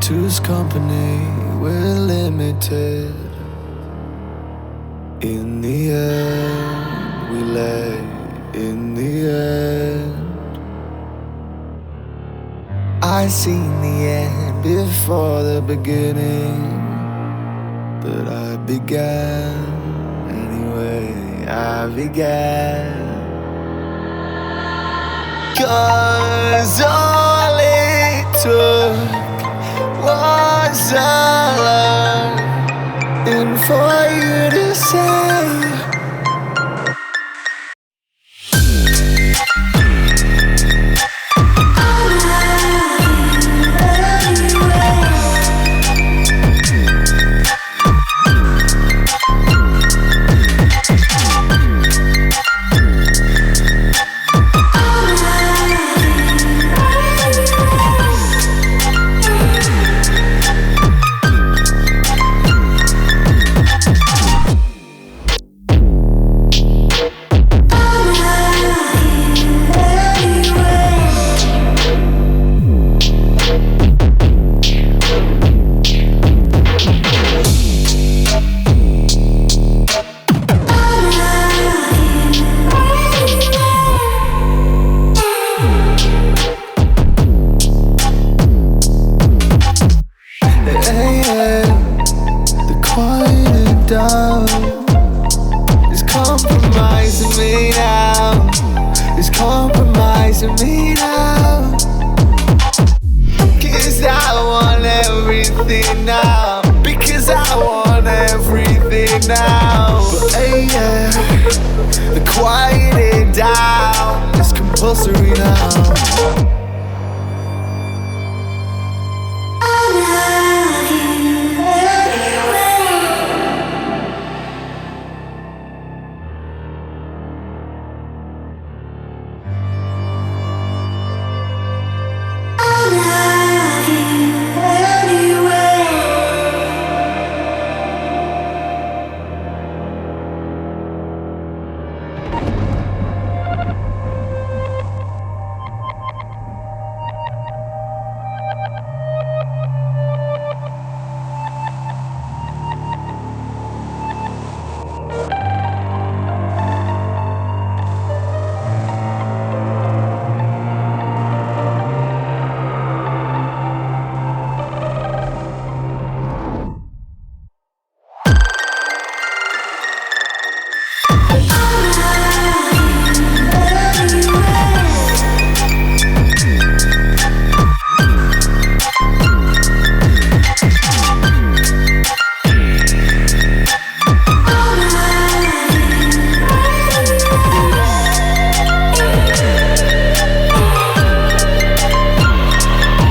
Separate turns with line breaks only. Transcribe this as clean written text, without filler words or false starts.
two's company, we're limited. In the end, we lay in the end. I seen the end before the beginning, but I began anyway. I began, 'cause all it took was a love, and for you to say the quieting down is compulsory now.